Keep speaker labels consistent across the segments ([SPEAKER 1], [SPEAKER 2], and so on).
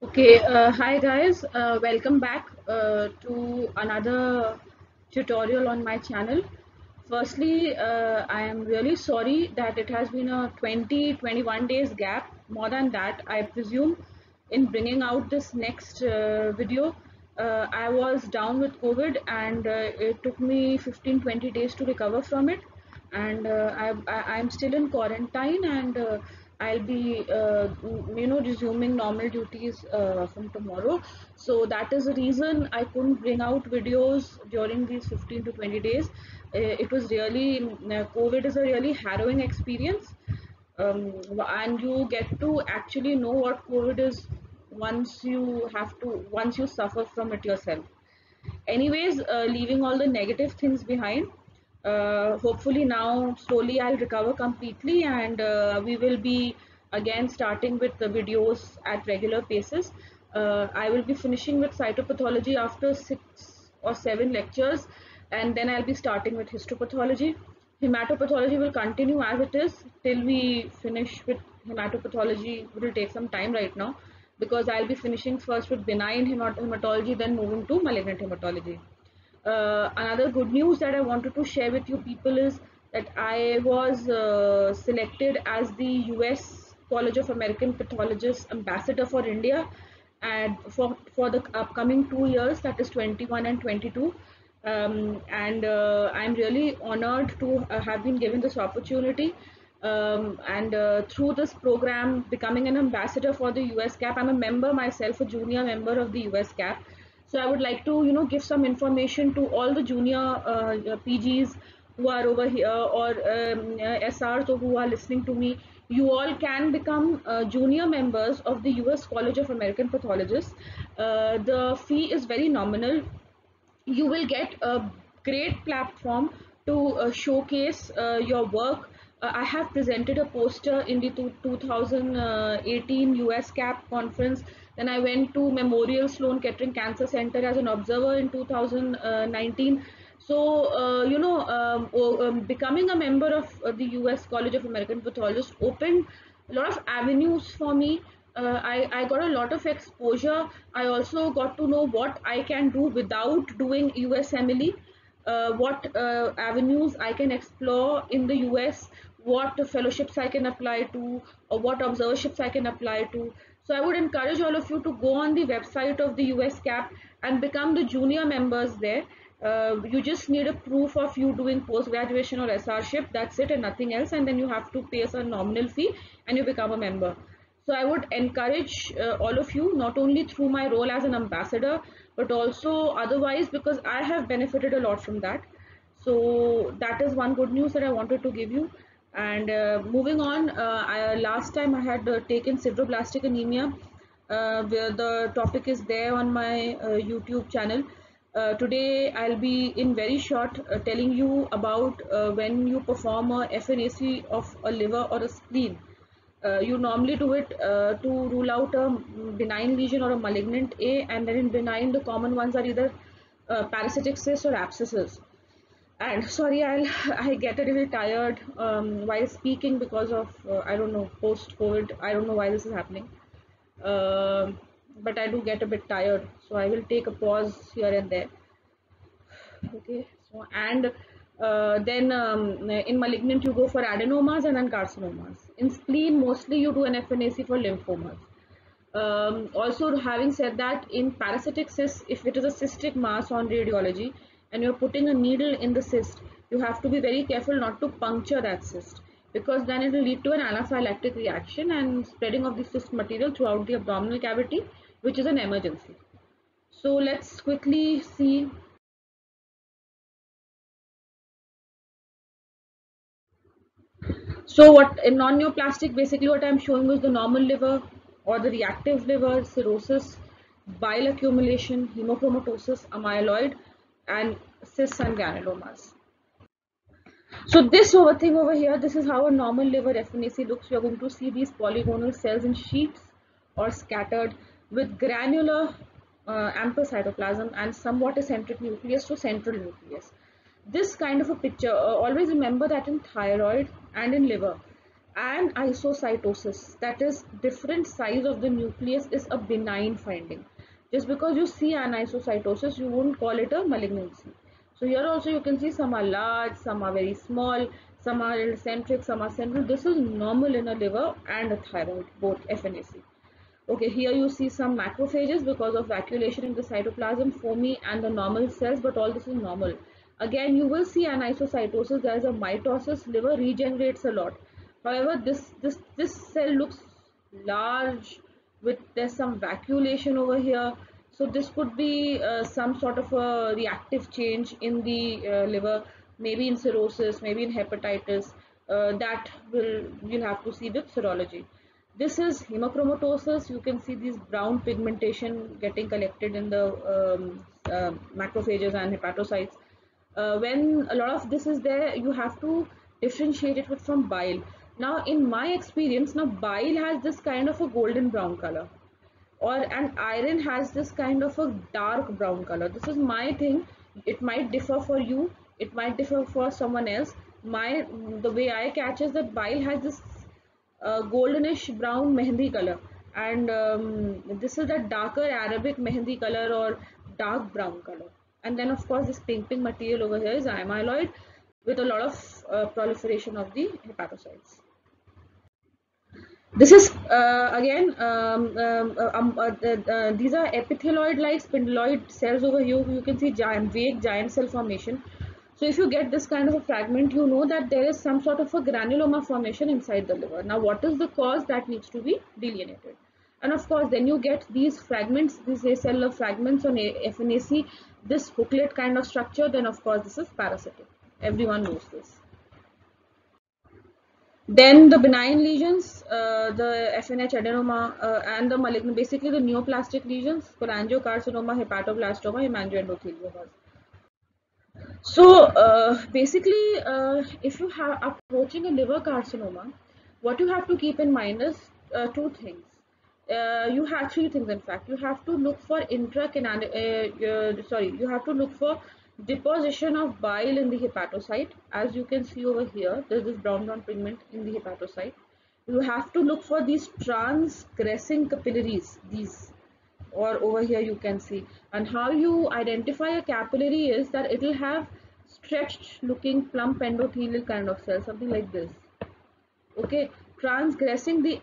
[SPEAKER 1] Okay, hi guys, welcome back to another tutorial on my channel. Firstly, I am really sorry that it has been a 21 days gap, more than that, I presume, in bringing out this next video. I was down with COVID and it took me 15-20 days to recover from it, and I'm still in quarantine, and I'll be resuming normal duties from tomorrow. So that is the reason I couldn't bring out videos during these 15 to 20 days. It was really COVID is a really harrowing experience, and you get to actually know what COVID is once you suffer from it yourself. Anyways, leaving all the negative things behind, hopefully now slowly I'll recover completely, and we will be again starting with the videos at regular paces. I will be finishing with cytopathology after 6 or 7 lectures, and then I'll be starting with histopathology. Hematopathology will continue as it is till we finish with hematopathology. It will take some time right now because I'll be finishing first with benign hematology, then moving to malignant hematology. Another good news that I wanted to share with you people is that I was selected as the US College of American Pathologists Ambassador for India, and for the upcoming 2 years, that is 21 and 22. And I'm really honored to have been given this opportunity. And through this program, becoming an ambassador for the US CAP, I'm a member myself, a junior member of the US CAP. So I would like to, give some information to all the junior PGs who are over here, or SRs who are listening to me. You all can become junior members of the US College of American Pathologists. The fee is very nominal. You will get a great platform to showcase your work. I have presented a poster in the 2018 US CAP conference. Then I went to Memorial Sloan Kettering Cancer Center as an observer in 2019. So, becoming a member of the US College of American Pathologists opened a lot of avenues for me. I got a lot of exposure. I also got to know what I can do without doing USMLE, what avenues I can explore in the US, what fellowships I can apply to, or what observerships I can apply to. So I would encourage all of you to go on the website of the US CAP and become the junior members there. You just need a proof of you doing post graduation or SRship. That's it and nothing else. And then you have to pay us a nominal fee and you become a member. So I would encourage all of you, not only through my role as an ambassador, but also otherwise, because I have benefited a lot from that. So that is one good news that I wanted to give you. And moving on, last time I had taken sideroblastic anemia, where the topic is there on my YouTube channel. Today I'll be in very short telling you about when you perform a FNAC of a liver or a spleen. You normally do it to rule out a benign lesion or a malignant A, and then in benign the common ones are either parasitic cysts or abscesses. And sorry, I get a little tired while speaking because of I don't know, post COVID. I don't know why this is happening, but I do get a bit tired, so I will take a pause here and there. Okay, so and then in malignant you go for adenomas and then carcinomas. In spleen mostly you do an FNAC for lymphomas. Also, having said that, in parasitic cysts, if it is a cystic mass on radiology and you're putting a needle in the cyst, you have to be very careful not to puncture that cyst, because then it will lead to an anaphylactic reaction and spreading of the cyst material throughout the abdominal cavity, which is an emergency. So let's quickly see. So what in non-neoplastic, basically what I'm showing is the normal liver or the reactive liver, cirrhosis, bile accumulation, hemochromatosis, amyloid, and cysts and granulomas. So this thing over here, this is how a normal liver FNAC looks. You're going to see these polygonal cells in sheets or scattered with granular ample cytoplasm and somewhat eccentric nucleus to central nucleus. This kind of a picture, always remember that in thyroid and in liver, And isocytosis, that is different size of the nucleus, is a benign finding. Just because you see anisocytosis, you won't call it a malignancy. So here also you can see some are large, some are very small, some are eccentric, some are central. This is normal in a liver and a thyroid, both FNAC. Okay, here you see some macrophages because of vacuolation in the cytoplasm, foamy and the normal cells, but all this is normal. Again, you will see anisocytosis. There is a mitosis. Liver regenerates a lot. However, this cell looks large with there's some vacuolation over here. So this could be some sort of a reactive change in the liver, maybe in cirrhosis, maybe in hepatitis. That will you'll have to see with serology. This is hemochromatosis. You can see these brown pigmentation getting collected in the macrophages and hepatocytes. When a lot of this is there, you have to differentiate it with from bile. Now, in my experience, now bile has this kind of a golden brown color, or an iron has this kind of a dark brown color. This is my thing. It might differ for you. It might differ for someone else. The way I catch is that bile has this goldenish brown mehendi color, and this is a darker Arabic mehendi color or dark brown color. And then of course this pink material over here is amyloid with a lot of proliferation of the hepatocytes. This is again these are epithelioid like spindeloid cells over here. You can see vague giant cell formation. So if you get this kind of a fragment, you know that there is some sort of a granuloma formation inside the liver. Now what is the cause? That needs to be delineated. And of course then you get these fragments, these acellular fragments on FNAC, this hooklet kind of structure. Then of course this is parasitic. Everyone knows this. Then the benign lesions, the FNH adenoma and the malignant, basically the neoplastic lesions, cholangiocarcinoma, hepatoblastoma, hemangioendotheliomas. So basically, if you are approaching a liver carcinoma, what you have to keep in mind is two things. You have three things, in fact. You have to look for you have to look for deposition of bile in the hepatocyte. As you can see over here, there is this brown pigment in the hepatocyte. You have to look for these transgressing capillaries, these, or over here you can see. And how you identify a capillary is that it will have stretched looking plump endothelial kind of cell, something like this. Okay, transgressing the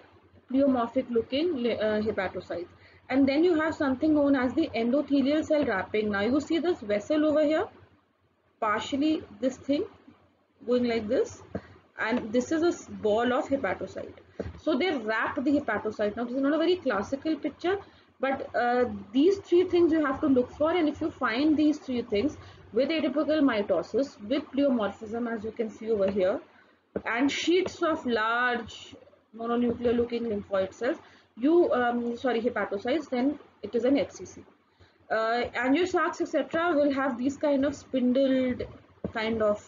[SPEAKER 1] pleomorphic looking hepatocytes. And then you have something known as the endothelial cell wrapping. Now you see this vessel over here, partially this thing going like this, and this is a ball of hepatocyte. So they wrap the hepatocyte. Now this is not a very classical picture, but these three things you have to look for, and if you find these three things with atypical mitosis, with pleomorphism as you can see over here, and sheets of large mononuclear looking lymphoid cells, hepatocytes, then it is an HCC. Angiosacs etc. will have these kind of spindled kind of,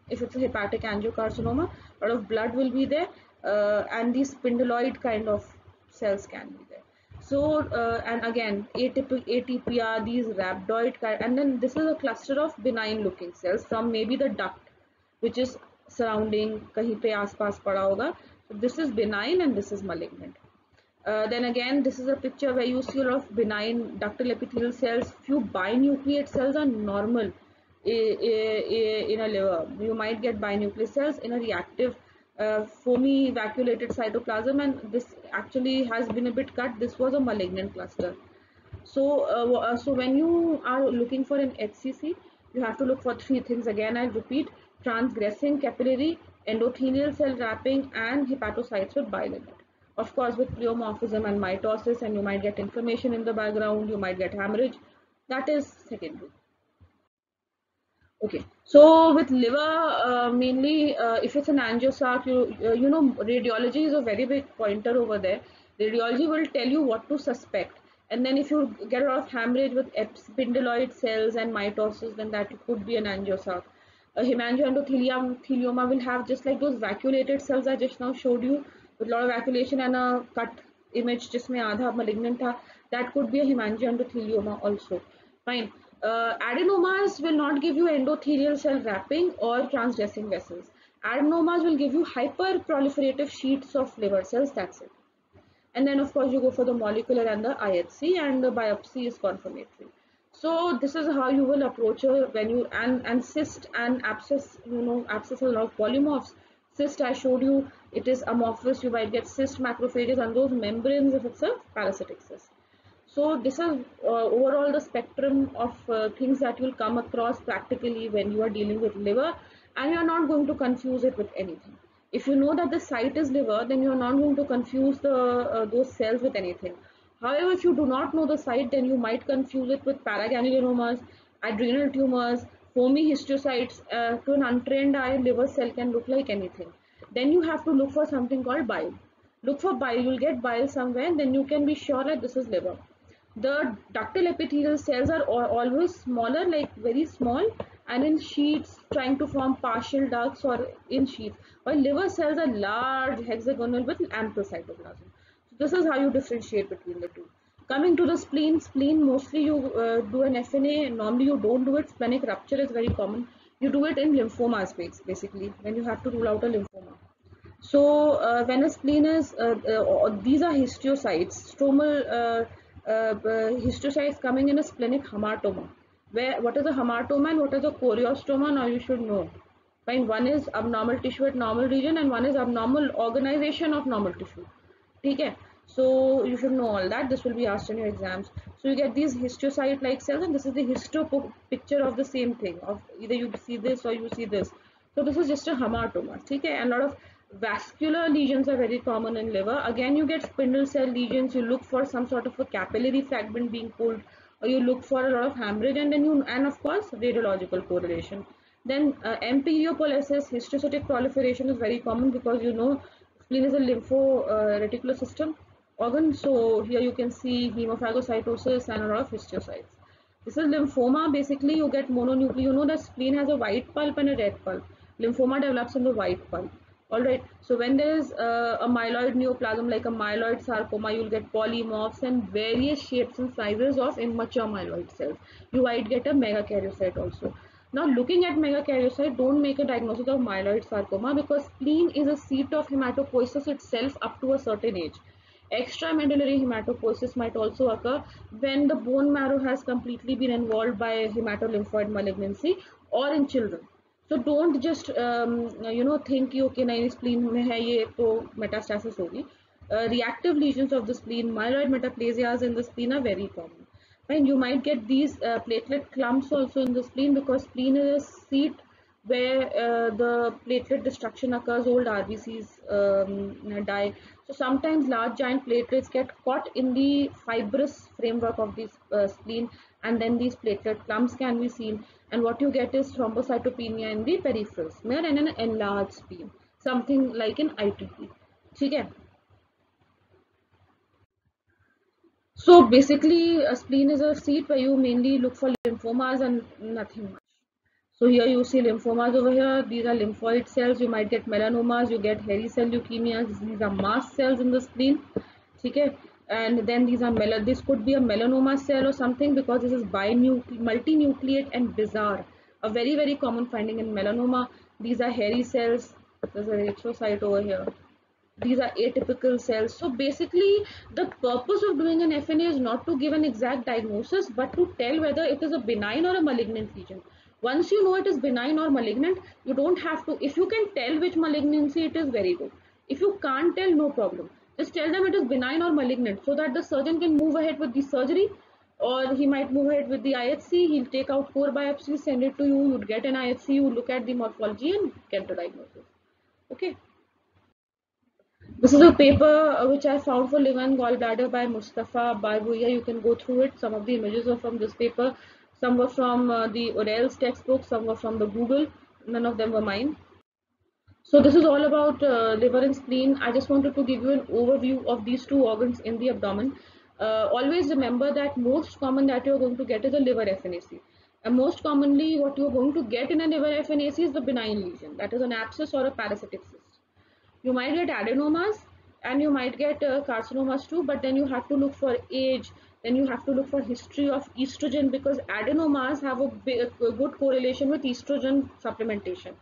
[SPEAKER 1] if it's a hepatic angiocarcinoma, a lot of blood will be there, and these spindeloid kind of cells can be there. So and again ATPR, these rhabdoid kind, and then this is a cluster of benign looking cells from maybe the duct which is surrounding, kahin pe aas-paas pada hoga. So this is benign and this is malignant. Then again, this is a picture where you see a lot of benign ductal epithelial cells. Few binucleate cells are normal in a liver. You might get binucleate cells in a reactive foamy vacuolated cytoplasm, and this actually has been a bit cut. This was a malignant cluster. So when you are looking for an HCC, you have to look for three things. Again, I'll repeat: transgressing capillary, endothelial cell wrapping, and hepatocytes with bile in it. Of course, with pleomorphism and mitosis, and you might get inflammation in the background, you might get hemorrhage. That is secondary. Okay, so with liver, mainly if it's an angiosac, you know, radiology is a very big pointer over there. Radiology will tell you what to suspect, and then if you get a lot of hemorrhage with spindeloid cells and mitosis, then that could be an angiosac. Hemangioendothelioma will have just like those vacuolated cells I just now showed you, with a lot of vacuolation and a cut image जिसमें आधा malignant था. That could be a hemangioendothelioma also. Fine. Adenomas will not give you endothelial cell wrapping or transgressing vessels. Adenomas will give you hyper proliferative sheets of liver cells, that's it. And then of course you go for the molecular and the IHC, and the biopsy is confirmatory. So this is how you will approach a when you and cyst and abscess, abscess are a lot of polymorphs. Cyst, I showed you, it is amorphous. You might get cyst macrophages and those membranes if it's a parasitic cyst. So this is overall the spectrum of things that you'll come across practically when you are dealing with liver, and you are not going to confuse it with anything. If you know that the site is liver, then you are not going to confuse those cells with anything. However, if you do not know the site, then you might confuse it with paragangliomas, adrenal tumors, foamy histiocytes. To an untrained eye, liver cell can look like anything. Then you have to look for something called bile. Look for bile, you'll get bile somewhere, then you can be sure that this is liver. The ductal epithelial cells are always smaller, like very small, and in sheets trying to form partial ducts or in sheets, while liver cells are large, hexagonal with ample cytoplasm. So this is how you differentiate between the two. Coming to the spleen mostly you do an FNA. Normally you don't do it. Splenic rupture is very common. You do it in lymphoma space, basically, when you have to rule out a lymphoma. So when a spleen is, these are histiocytes, stromal histiocytes coming in a splenic hamartoma. What is a hamartoma and what is a choriostoma? Now you should know. Fine, one is abnormal tissue at normal region and one is abnormal organization of normal tissue. Okay, so you should know all that. This will be asked in your exams. So you get these histiocyte-like cells, and this is the histo picture of the same thing. Of either you see this or you see this. So this is just a hamartoma. Okay, and a lot of vascular lesions are very common in liver. Again, you get spindle cell lesions. You look for some sort of a capillary fragment being pulled, or you look for a lot of hemorrhage, and then and of course radiological correlation. Then empiriopoiesis, histiocytic proliferation is very common because spleen is a reticular system organ. So here you can see hemophagocytosis and a lot of histiocytes. This is lymphoma. Basically, you get mononuclear. You know that spleen has a white pulp and a red pulp. Lymphoma develops in the white pulp. Alright, so when there is a myeloid neoplasm like a myeloid sarcoma, you'll get polymorphs and various shapes and sizes of immature myeloid cells. You might get a megakaryocyte also. Now, looking at megakaryocyte, don't make a diagnosis of myeloid sarcoma because spleen is a seat of hematopoiesis itself up to a certain age. Extramedullary hematopoiesis might also occur when the bone marrow has completely been involved by hematolymphoid malignancy or in children. So don't just think कि okay नहीं spleen में है ये तो metastasis होगी. Reactive lesions of the spleen, myeloid metaplasias in the spleen are very common. And you might get these platelet clumps also in the spleen because spleen is a seat where the platelet destruction occurs. Old RBCs die. So sometimes large giant platelets get caught in the fibrous framework of this spleen, and then these platelet clumps can be seen. And what you get is thrombocytopenia in the peripheral smear and an enlarged spleen, something like an ITP. Okay. So basically, a spleen is a seat where you mainly look for lymphomas and nothing much. So here you see lymphomas over here. These are lymphoid cells. You might get melanomas. You get hairy cell leukemias. These are mast cells in the spleen. Okay. And then these are this could be a melanoma cell or something because this is multinucleate and bizarre. A very, very common finding in melanoma. These are hairy cells. There's a erythrocyte over here. These are atypical cells. So basically, the purpose of doing an FNA is not to give an exact diagnosis, but to tell whether it is a benign or a malignant lesion. Once you know it is benign or malignant, you don't have to, if you can tell which malignancy it is, very good. If you can't tell, no problem. Just tell them it is benign or malignant so that the surgeon can move ahead with the surgery, or he might move ahead with the IHC. He'll take out 4 biopsies, send it to you, you'd get an IHC, you look at the morphology and get the diagnosis. Okay. This is a paper which I found for liver and gallbladder by Mustafa Barbuya. You can go through it. Some of the images are from this paper. Some were from the Orell's textbook. Some were from the Google. None of them were mine. So this is all about liver and spleen. I just wanted to give you an overview of these two organs in the abdomen. Always remember that most common that you're going to get is a liver FNAC. And most commonly what you're going to get in a liver FNAC is the benign lesion. That is an abscess or a parasitic cyst. You might get adenomas and you might get carcinomas too, but then you have to look for age, then you have to look for history of estrogen because adenomas have a good correlation with estrogen supplementation.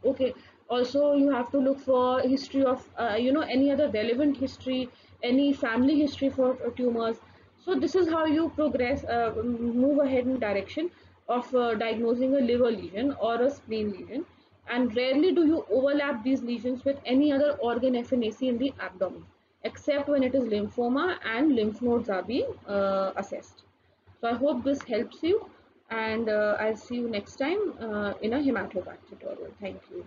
[SPEAKER 1] Okay, Also, you have to look for history of any other relevant history, any family history for tumors. So this is how you progress, move ahead in direction of diagnosing a liver lesion or a spleen lesion. And rarely do you overlap these lesions with any other organ FNAC in the abdomen, except when it is lymphoma and lymph nodes are being assessed. So I hope this helps you, and I'll see you next time in a hematopath tutorial. Thank you.